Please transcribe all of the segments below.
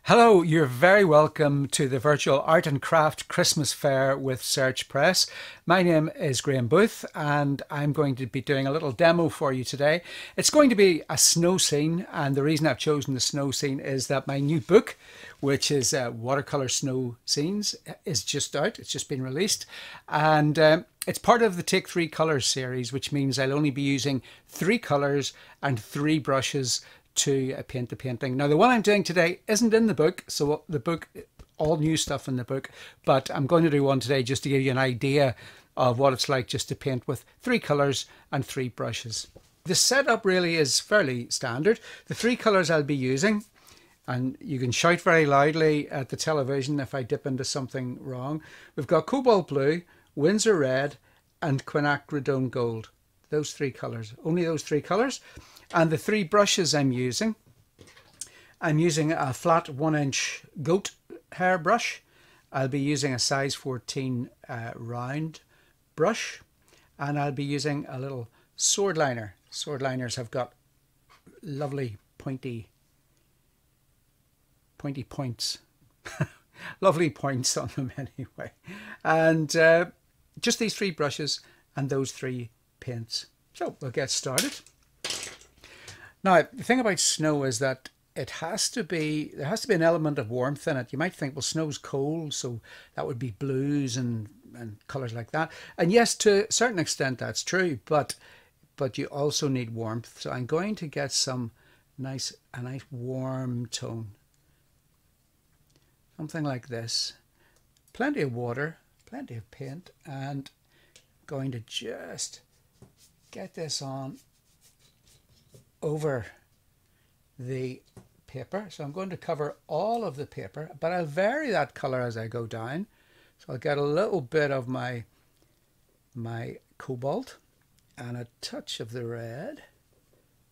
Hello, you're very welcome to the virtual Art and Craft Christmas Fair with Search Press. My name is Grahame Booth and I'm going to be doing a little demo for you today. It's going to be a snow scene, and the reason I've chosen the snow scene is that my new book, which is Watercolour Snow Scenes, is just out. It's just been released, and it's part of the Take 3 Colours series, which means I'll only be using 3 colours and 3 brushes to paint the painting. Now, the one I'm doing today isn't in the book, so the book, all new stuff in the book, but I'm going to do one today just to give you an idea of what it's like just to paint with 3 colours and 3 brushes. The setup really is fairly standard. The 3 colours I'll be using, and you can shout very loudly at the television if I dip into something wrong. We've got Cobalt Blue, Windsor Red and Quinacridone Gold. Those 3 colours, only those 3 colours. And the 3 brushes I'm using a flat 1-inch goat hair brush. I'll be using a size 14 round brush, and I'll be using a little sword liner. Sword liners have got lovely pointy points. Lovely points on them anyway. And just these 3 brushes and those 3 paints. So we'll get started. Now, the thing about snow is that there has to be an element of warmth in it. You might think, well, snow's cold, so that would be blues and colours like that. And yes, to a certain extent that's true, but you also need warmth. So I'm going to get a nice warm tone. Something like this. Plenty of water, plenty of paint, and going to just get this on over the paper. So I'm going to cover all of the paper, but I'll vary that color as I go down. So I'll get a little bit of my cobalt and a touch of the red.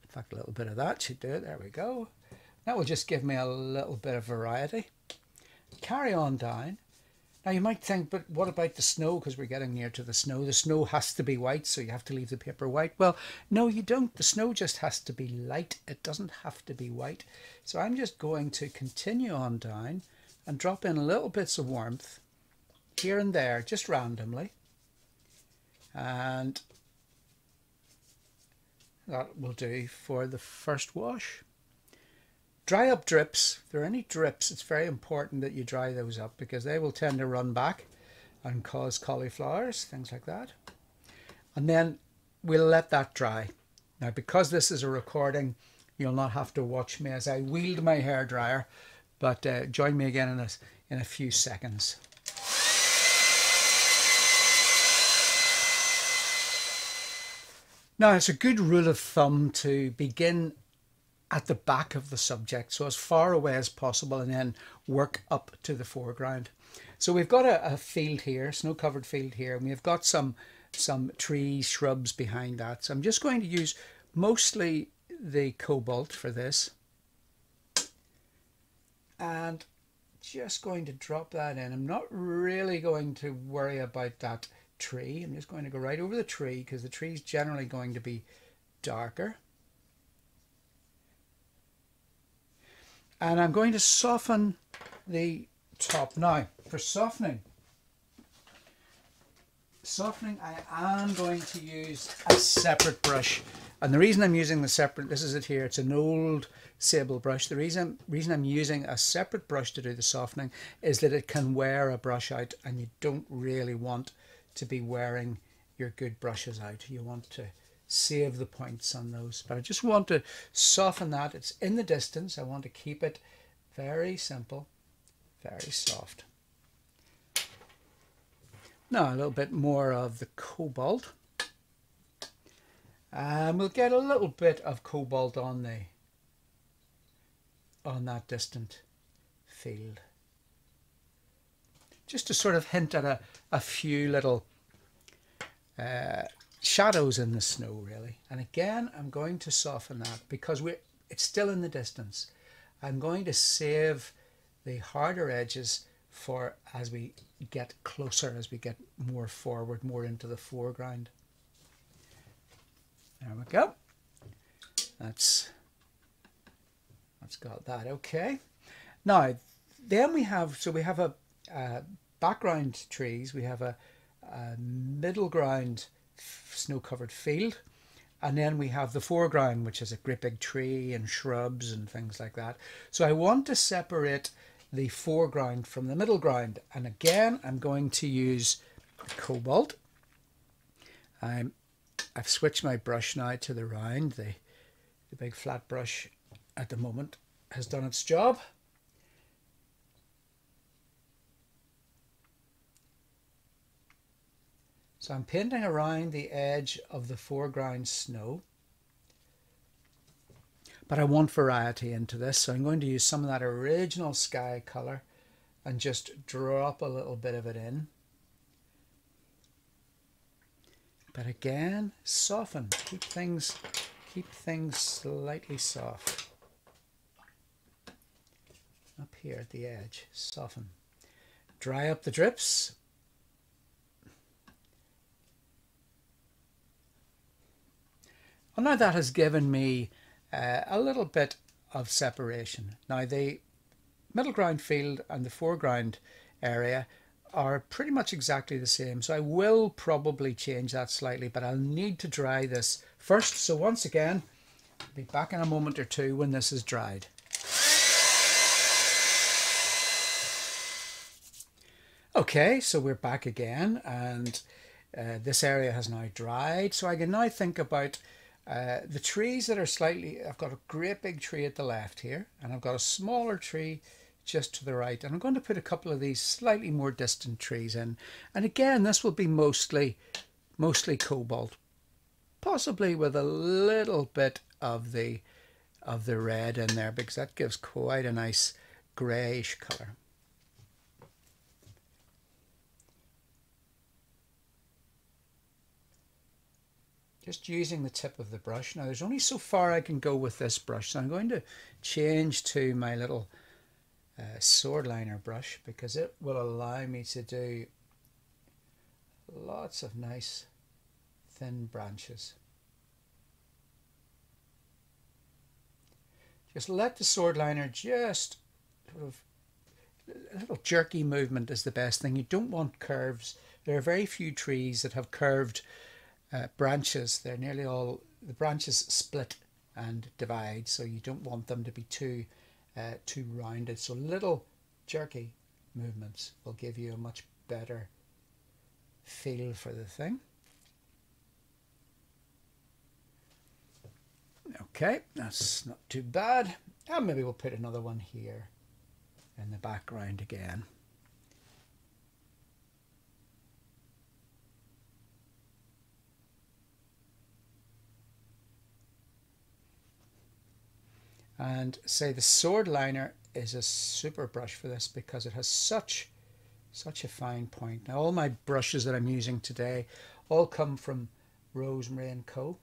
In fact, a little bit of that should do it. There we go. That will just give me a little bit of variety. Carry on down. Now you might think, but what about the snow? Because we're getting near to the snow. The snow has to be white, so you have to leave the paper white. Well, no, you don't. The snow just has to be light. It doesn't have to be white. So I'm just going to continue on down and drop in little bits of warmth here and there, just randomly. And that will do for the first wash. Dry up drips. If there are any drips, it's very important that you dry those up because they will tend to run back and cause cauliflowers, things like that. And then we'll let that dry. Now, because this is a recording, you'll not have to watch me as I wield my hairdryer, but join me again in a few seconds. Now, it's a good rule of thumb to begin at the back of the subject, so as far away as possible, and then work up to the foreground. So we've got a field here, snow-covered field here, and we've got some trees, shrubs behind that. So I'm just going to use mostly the cobalt for this, and just going to drop that in. I'm not really going to worry about that tree. I'm just going to go right over the tree because the tree is generally going to be darker. And I'm going to soften the top. Now, for softening I am going to use a separate brush. And the reason I'm using the separate, this is it here, it's an old sable brush. The reason I'm using a separate brush to do the softening is that it can wear a brush out, and you don't really want to be wearing your good brushes out. You want to save the points on those, but I just want to soften that. It's in the distance. I want to keep it very simple, very soft. Now a little bit more of the cobalt, and we'll get a little bit of cobalt on that distant field, just to sort of hint at a few little shadows in the snow, really. And again, I'm going to soften that because it's still in the distance. I'm going to save the harder edges for as we get closer, as we get more forward, more into the foreground. There we go. That's got that. Okay. Now, then we have, so we have a background trees, we have a middle ground snow-covered field, and then we have the foreground, which is a great big tree and shrubs and things like that. So I want to separate the foreground from the middle ground. And again, I'm going to use Cobalt. I've switched my brush now to the round. The big flat brush at the moment has done its job. So I'm painting around the edge of the foreground snow, but I want variety into this, so I'm going to use some of that original sky colour and just drop a little bit of it in. But again, soften, keep things slightly soft. Up here at the edge, soften. Dry up the drips. Well, now that has given me a little bit of separation. Now the middle ground field and the foreground area are pretty much exactly the same, so I will probably change that slightly, but I'll need to dry this first. So once again, I'll be back in a moment or two when this is dried. Okay, so we're back again, and this area has now dried, so I can now think about the trees that are slightly, I've got a great big tree at the left here, and I've got a smaller tree just to the right, and I'm going to put a couple of these slightly more distant trees in. And again, this will be mostly cobalt, possibly with a little bit of the red in there, because that gives quite a nice greyish colour. Just using the tip of the brush. Now there's only so far I can go with this brush, so I'm going to change to my little sword liner brush, because it will allow me to do lots of nice thin branches. Just let the sword liner just sort of, a little jerky movement is the best thing. You don't want curves. There are very few trees that have curved branches. They're nearly all, the branches split and divide, so you don't want them to be too rounded. So little jerky movements will give you a much better feel for the thing. Okay, that's not too bad. And maybe we'll put another one here in the background again. And say the sword liner is a super brush for this, because it has such a fine point. Now all my brushes that I'm using today all come from Rosemary Co,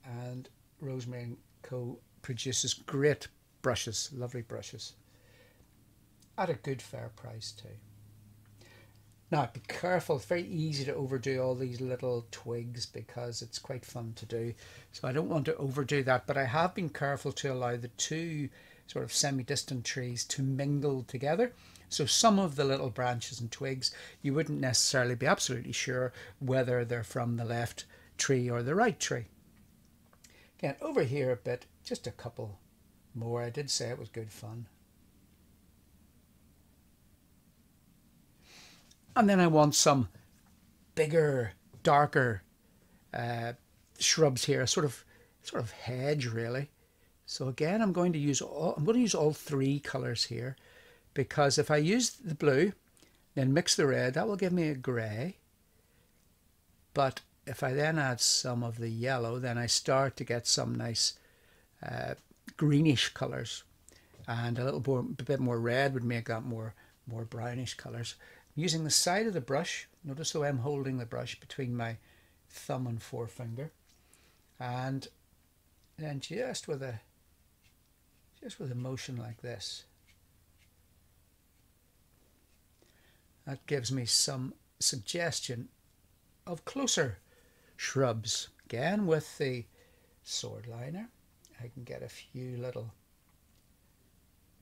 and Rosemary Co produces great brushes, lovely brushes, at a good fair price too. Now be careful, it's very easy to overdo all these little twigs, because it's quite fun to do. So I don't want to overdo that, but I have been careful to allow the two sort of semi-distant trees to mingle together. So some of the little branches and twigs, you wouldn't necessarily be absolutely sure whether they're from the left tree or the right tree. Again, over here a bit, just a couple more. I did say it was good fun. And then I want some bigger, darker shrubs here, sort of hedge really. So again, I'm going to use all three colours here, because if I use the blue, then mix the red, that will give me a grey. But if I then add some of the yellow, then I start to get some nice greenish colours, and a bit more red would make that more brownish colours. Using the side of the brush, notice the way I'm holding the brush between my thumb and forefinger, and then just with a motion like this, that gives me some suggestion of closer shrubs. Again, with the sword liner, I can get a few little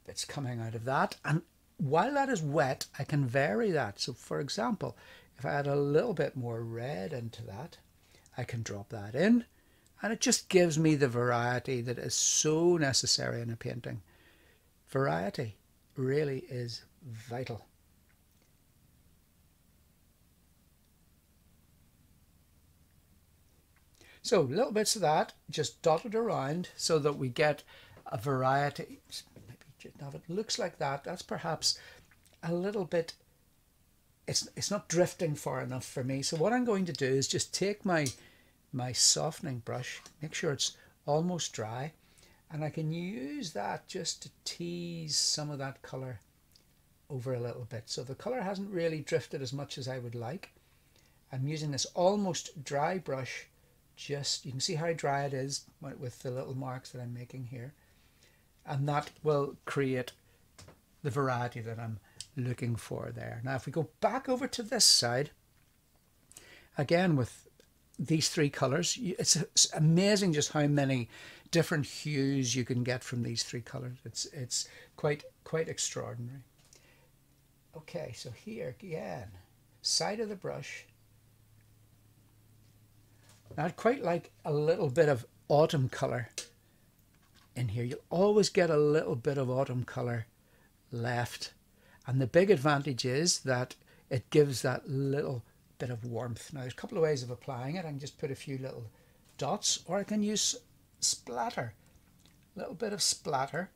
bits coming out of that. And while that is wet, I can vary that. So for example, if I add a little bit more red into that, I can drop that in, and it just gives me the variety that is so necessary in a painting. Variety really is vital. So little bits of that just dotted around so that we get a variety. Maybe now if it looks like that, that's perhaps a little bit, it's not drifting far enough for me. So what I'm going to do is just take my softening brush, make sure it's almost dry, and I can use that just to tease some of that colour over a little bit. So the colour hasn't really drifted as much as I would like. I'm using this almost dry brush. Just, you can see how dry it is with the little marks that I'm making here, and that will create the variety that I'm looking for there. Now if we go back over to this side again with these three colors, it's amazing just how many different hues you can get from these three colors. It's quite extraordinary. Okay, so here again, side of the brush. Now I'd quite like a little bit of autumn colour in here. You'll always get a little bit of autumn colour left. And the big advantage is that it gives that little bit of warmth. Now there's a couple of ways of applying it. I can just put a few little dots, or I can use splatter. A little bit of splatter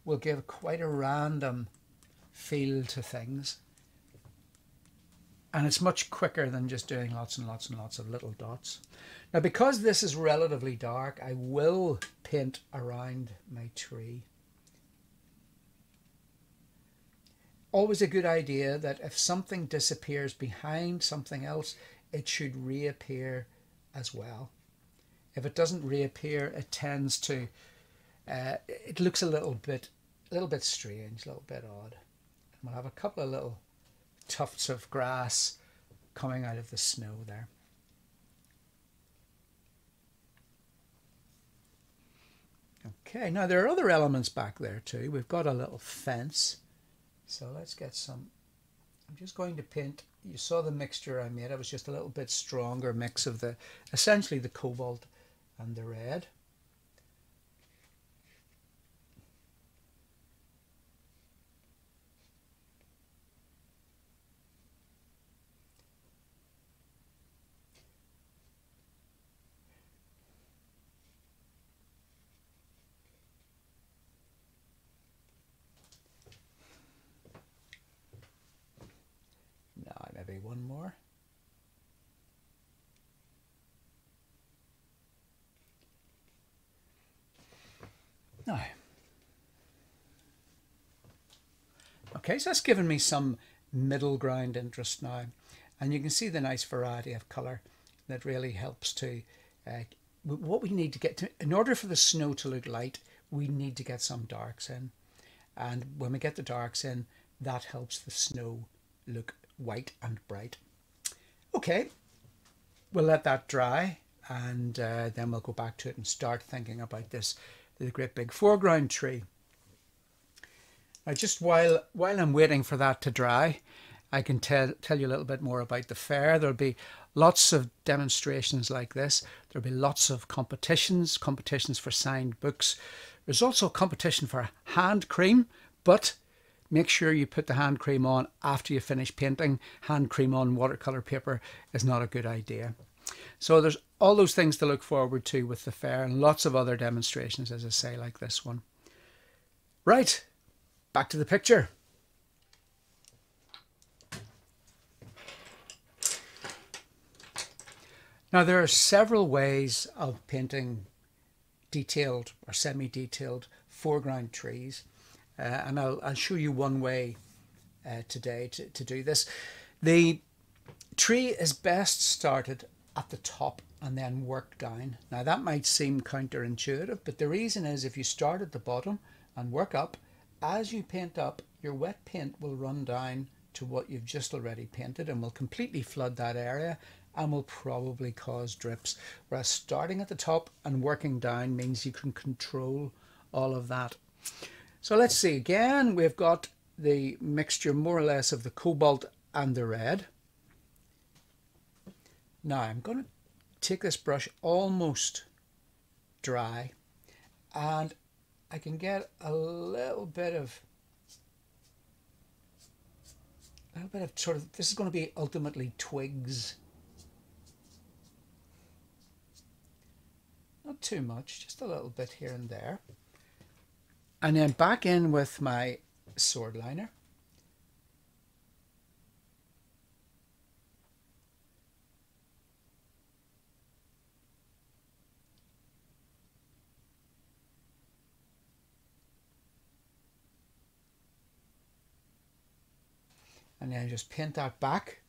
will give quite a random feel to things. And it's much quicker than just doing lots and lots and lots of little dots. Now because this is relatively dark, I will paint around my tree. Always a good idea that if something disappears behind something else, it should reappear as well. If it doesn't reappear, it tends to, it looks a little bit strange, a little bit odd. And we'll have a couple of little tufts of grass coming out of the snow there. Okay, now there are other elements back there too. We've got a little fence. So let's get some, I'm just going to paint, you saw the mixture I made. It was just a little bit stronger mix of the, essentially the cobalt and the red. Maybe one more. Now, okay, so that's given me some middle ground interest now, and you can see the nice variety of colour that really helps to, what we need to get to, in order for the snow to look light, we need to get some darks in, and when we get the darks in, that helps the snow look white and bright. Okay, we'll let that dry, and then we'll go back to it and start thinking about the great big foreground tree. Now just while I'm waiting for that to dry, I can tell you a little bit more about the fair. There'll be lots of demonstrations like this. There'll be lots of competitions for signed books. There's also a competition for hand cream, but make sure you put the hand cream on after you finish painting. Hand cream on watercolour paper is not a good idea. So there's all those things to look forward to with the fair, and lots of other demonstrations, as I say, like this one. Right, back to the picture. Now there are several ways of painting detailed or semi-detailed foreground trees. And I'll show you one way today to do this. The tree is best started at the top and then work down. Now that might seem counterintuitive, but the reason is if you start at the bottom and work up, as you paint up, your wet paint will run down to what you've just already painted and will completely flood that area and will probably cause drips. Whereas starting at the top and working down means you can control all of that. So let's see, again, we've got the mixture more or less of the cobalt and the red. Now I'm going to take this brush almost dry, and I can get a little bit of sort of, this is going to be ultimately twigs. Not too much, just a little bit here and there. And then back in with my sword liner. And then just paint that back.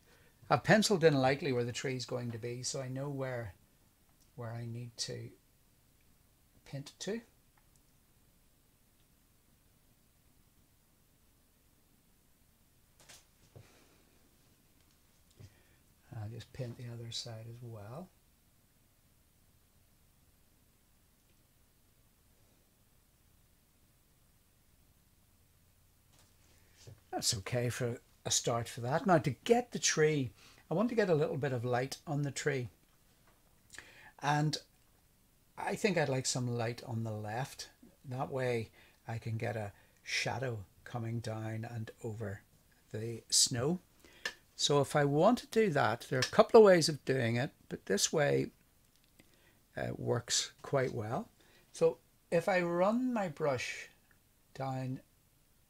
I've penciled in lightly where the tree is going to be, so I know where I need to paint to. I'll just paint the other side as well. That's okay for a start for that. Now to get the tree, I want to get a little bit of light on the tree. And I think I'd like some light on the left. That way I can get a shadow coming down and over the snow. So if I want to do that, there are a couple of ways of doing it, but this way works quite well. So if I run my brush down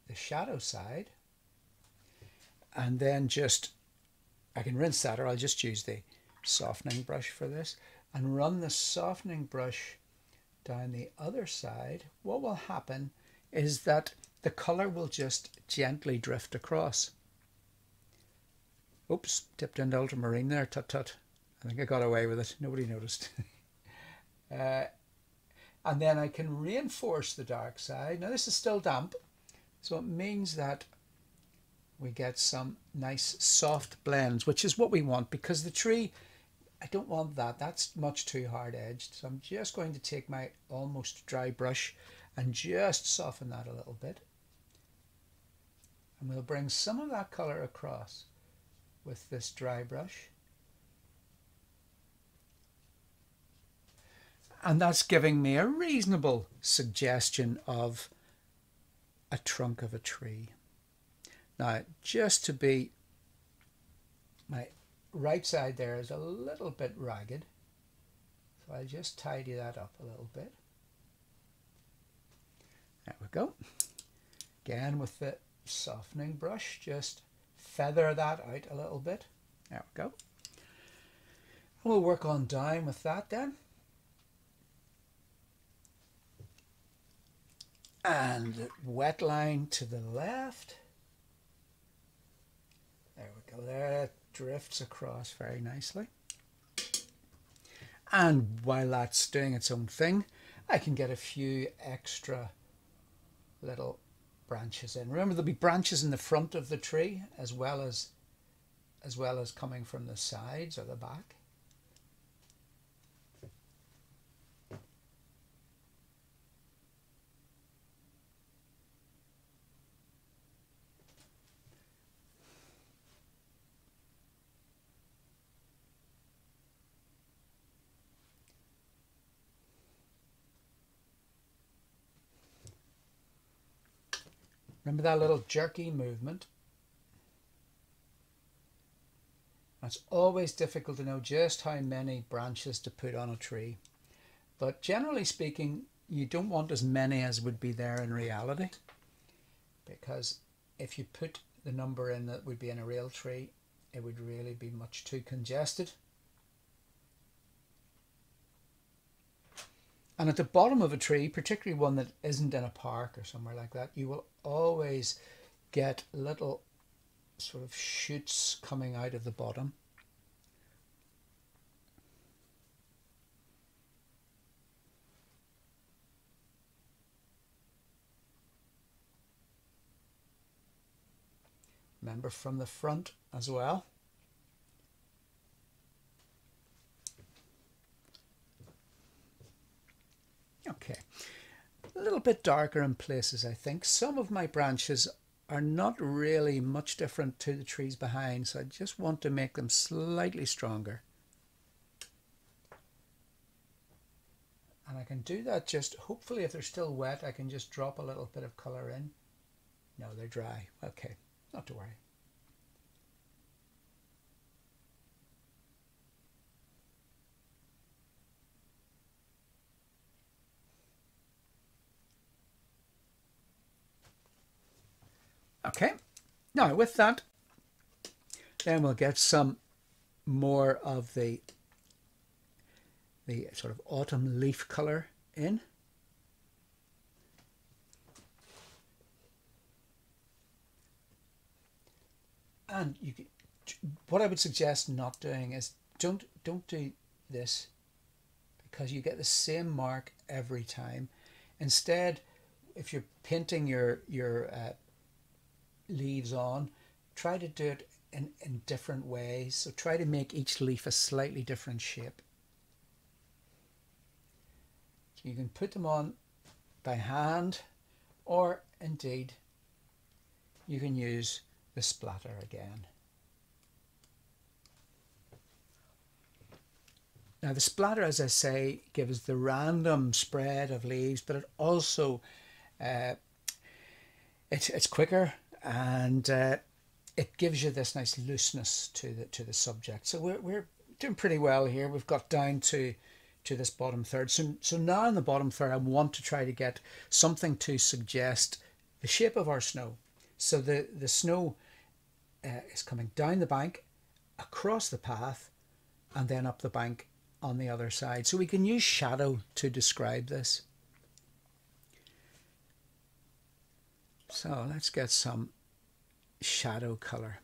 the shadow side, and then I can rinse that, or I'll just use the softening brush for this, and run the softening brush down the other side, what will happen is that the colour will just gently drift across. Oops, dipped into ultramarine there, tut tut. I think I got away with it, nobody noticed. And then I can reinforce the dark side. Now this is still damp, so it means that we get some nice soft blends, which is what we want, because the tree, I don't want that. That's much too hard edged. So I'm just going to take my almost dry brush and just soften that a little bit. And we'll bring some of that colour across with this dry brush. And that's giving me a reasonable suggestion of a trunk of a tree. Now, just to be, my right side there is a little bit ragged, so I'll just tidy that up a little bit. There we go. Again with the softening brush, just feather that out a little bit. There we go. We'll work on down with that then. And wet line to the left. There we go, there it drifts across very nicely. And while that's doing its own thing, I can get a few extra little branches in. Remember, there'll be branches in the front of the tree as well as coming from the sides or the back. Remember that little jerky movement? It's always difficult to know just how many branches to put on a tree. But generally speaking, you don't want as many as would be there in reality. Because if you put the number in that would be in a real tree, it would really be much too congested. And at the bottom of a tree, particularly one that isn't in a park or somewhere like that, you will always get little sort of shoots coming out of the bottom. Remember, from the front as well. Okay, a little bit darker in places, I think. Some of my branches are not really much different to the trees behind, so I just want to make them slightly stronger. And I can do that just, hopefully if they're still wet, I can just drop a little bit of colour in. No, they're dry. Okay, not to worry. Okay, now with that, then we'll get some more of the sort of autumn leaf colour in. And you can, what I would suggest not doing is don't do this, because you get the same mark every time. Instead, if you're painting your leaves on, try to do it in different ways. So try to make each leaf a slightly different shape. So you can put them on by hand, or indeed you can use the splatter again. Now the splatter, as I say, gives the random spread of leaves, but it also it's quicker, and it gives you this nice looseness to the subject. So we're doing pretty well here. We've got down to this bottom third. So now in the bottom third, I want to try to get something to suggest the shape of our snow. So the snow is coming down the bank, across the path, and then up the bank on the other side. So we can use shadow to describe this. So let's get some shadow color.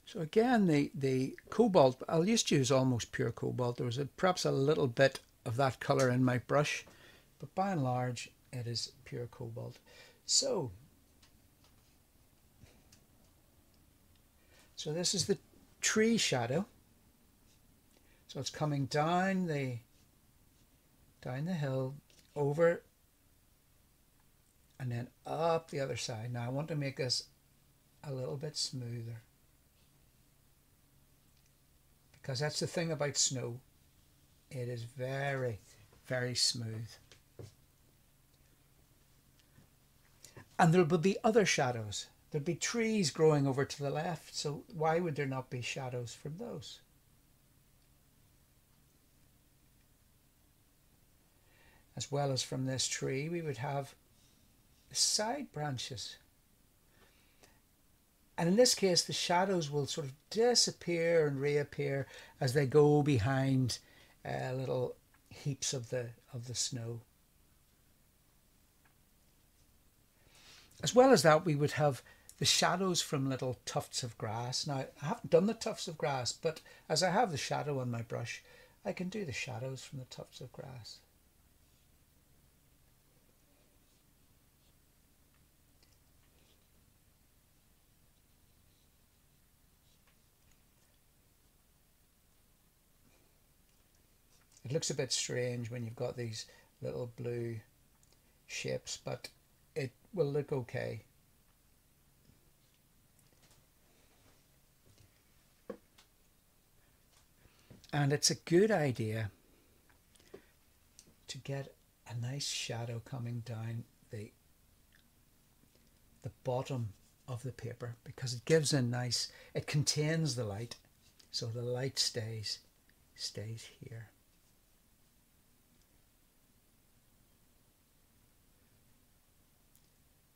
So again, the cobalt, I'll just use almost pure cobalt. There was perhaps a little bit of that color in my brush, but by and large it is pure cobalt. So this is the tree shadow. So it's coming down the hill, over, and then up the other side. Now I want to make this a little bit smoother, because that's the thing about snow. It is very, very smooth. And there will be other shadows. There'll be trees growing over to the left, so why would there not be shadows from those? As well as from this tree, we would have the side branches. And in this case, the shadows will sort of disappear and reappear as they go behind little heaps of the snow. As well as that, we would have the shadows from little tufts of grass. Now, I haven't done the tufts of grass, but as I have the shadow on my brush, I can do the shadows from the tufts of grass. It looks a bit strange when you've got these little blue shapes, but it will look okay. And it's a good idea to get a nice shadow coming down the bottom of the paper, because it gives a nice, it contains the light, so the light stays here.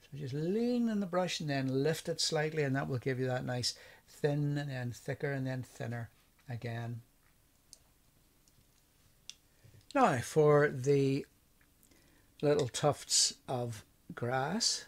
So just lean on the brush and then lift it slightly, and that will give you that nice thin and then thicker and then thinner again. Now for the little tufts of grass.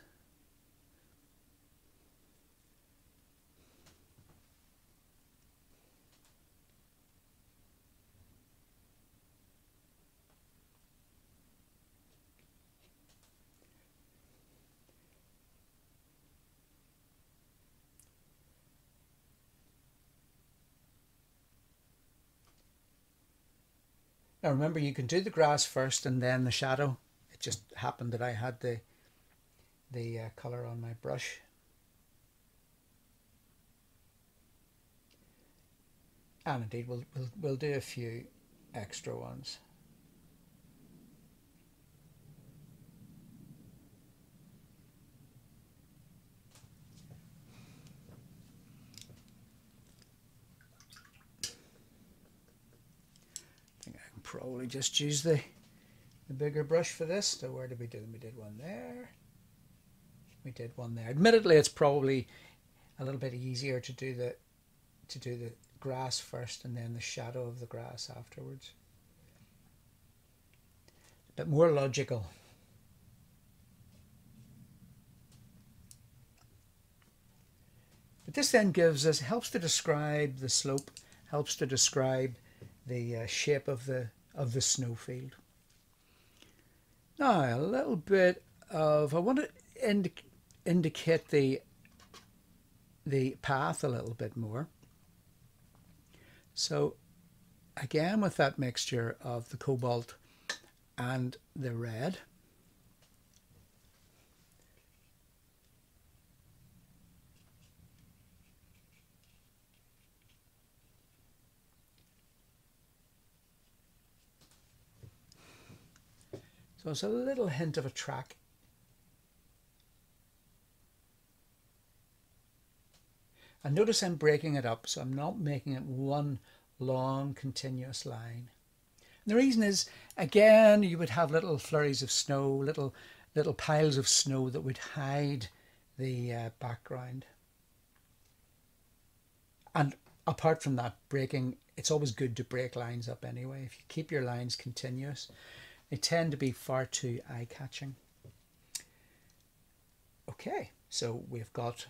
Now remember, you can do the grass first and then the shadow. It just happened that I had the colour on my brush. And indeed, we'll do a few extra ones. I think I can probably just use the bigger brush for this. So where did we do them? We did one there. We did one there. Admittedly, it's probably a little bit easier to do the grass first and then the shadow of the grass afterwards. A bit more logical. But this then helps to describe the slope, helps to describe the shape of the snowfield. Now a little bit of, I want to indicate the path a little bit more. So again, with that mixture of the cobalt and the red, so it's a little hint of a track. And notice I'm breaking it up, so I'm not making it one long continuous line. And the reason is, again, you would have little flurries of snow, little piles of snow that would hide the background. And apart from that, it's always good to break lines up anyway. If you keep your lines continuous, they tend to be far too eye-catching. Okay, so we've got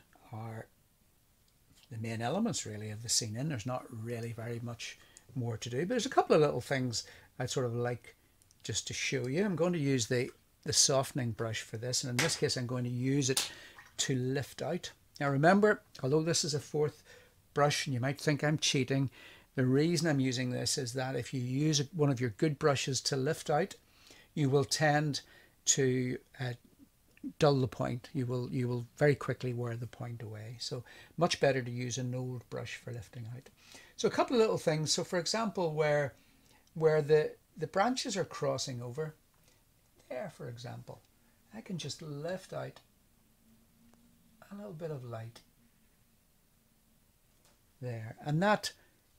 the main elements really of the scene in. There's not really very much more to do, but there's a couple of little things I'd sort of like just to show you. I'm going to use the softening brush for this, and in this case I'm going to use it to lift out. Now remember, although this is a fourth brush and you might think I'm cheating, the reason I'm using this is that if you use one of your good brushes to lift out, you will tend to dull the point. You will very quickly wear the point away. So much better to use an old brush for lifting out. So a couple of little things. So for example, where the branches are crossing over, there for example, I can just lift out a little bit of light there, and that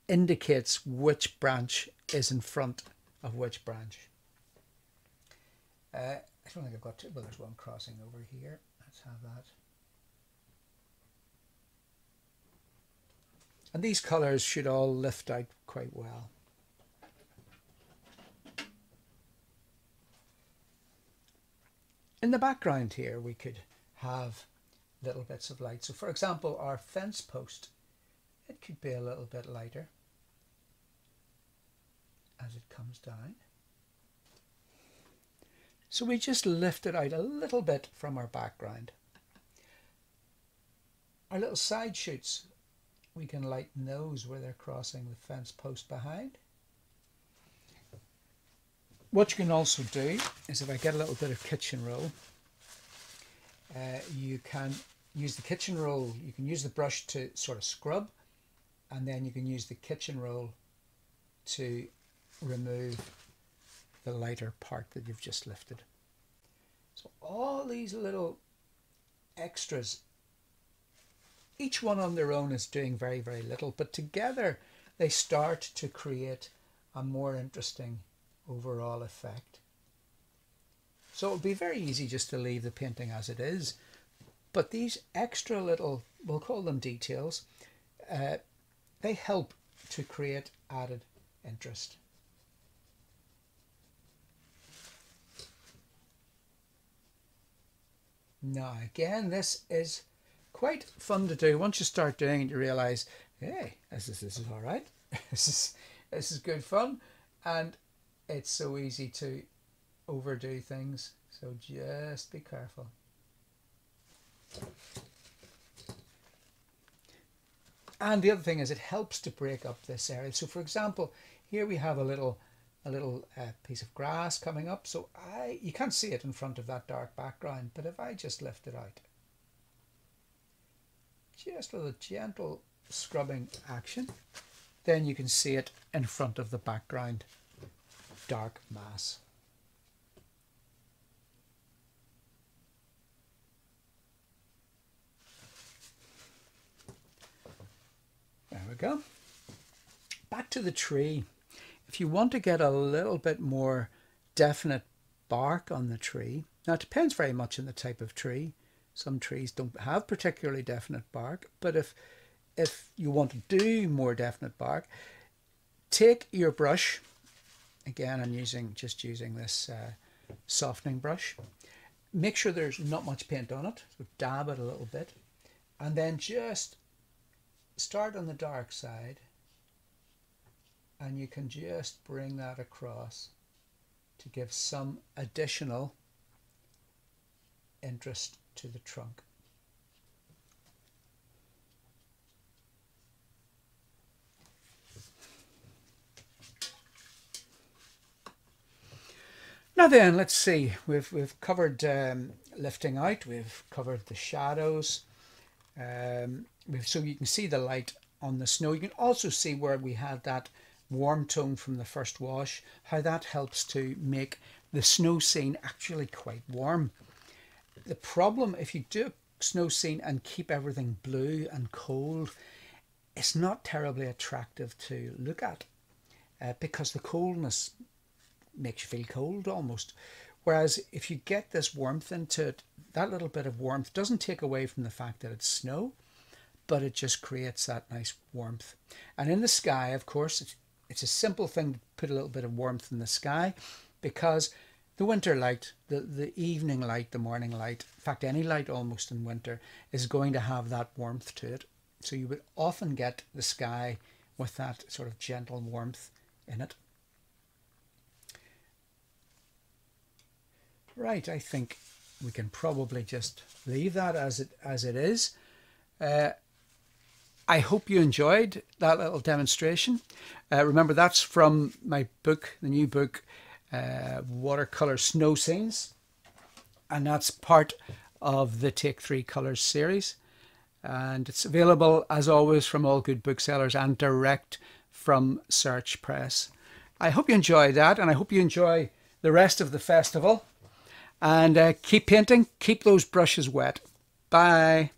indicates which branch is in front of which branch. I don't think I've got two, but there's one crossing over here. Let's have that. And these colours should all lift out quite well. In the background here, we could have little bits of light. So for example, our fence post, it could be a little bit lighter as it comes down. So we just lift it out a little bit from our background. Our little side shoots, we can lighten those where they're crossing the fence post behind. What you can also do is, if I get a little bit of kitchen roll, you can use the kitchen roll, you can use the brush to sort of scrub, and then you can use the kitchen roll to remove the lighter part that you've just lifted. So all these little extras, each one on their own is doing very, very little, but together they start to create a more interesting overall effect. So it would be very easy just to leave the painting as it is, but these extra little, we'll call them details, they help to create added interest. Now again, this is quite fun to do. Once you start doing it, you realise, hey, this is all right. This is good fun, and it's so easy to overdo things. So just be careful. And the other thing is, it helps to break up this area. So for example, here we have a little a little piece of grass coming up. So you can't see it in front of that dark background, but if I just lift it out, just with a gentle scrubbing action, then you can see it in front of the background dark mass. There we go. Back to the tree. If you want to get a little bit more definite bark on the tree, now it depends very much on the type of tree. Some trees don't have particularly definite bark, but if you want to do more definite bark, take your brush. Again, I'm just using this softening brush. Make sure there's not much paint on it, so dab it a little bit, and then just start on the dark side, and you can just bring that across to give some additional interest to the trunk. Now then, let's see, we've covered lifting out, we've covered the shadows, so you can see the light on the snow. You can also see where we had that warm tone from the first wash, how that helps to make the snow scene actually quite warm. The problem, if you do a snow scene and keep everything blue and cold, it's not terribly attractive to look at because the coldness makes you feel cold almost. Whereas if you get this warmth into it, that little bit of warmth doesn't take away from the fact that it's snow, but it just creates that nice warmth. And in the sky, of course, it's a simple thing to put a little bit of warmth in the sky, because the winter light, the evening light, the morning light, in fact any light almost in winter, is going to have that warmth to it. So you would often get the sky with that sort of gentle warmth in it. Right, I think we can probably just leave that as it is. I hope you enjoyed that little demonstration. Remember, that's from my book, the new book, Watercolour Snow Scenes, and that's part of the Take 3 Colours series. And it's available, as always, from all good booksellers and direct from Search Press. I hope you enjoyed that, and I hope you enjoy the rest of the festival. And keep painting, keep those brushes wet. Bye.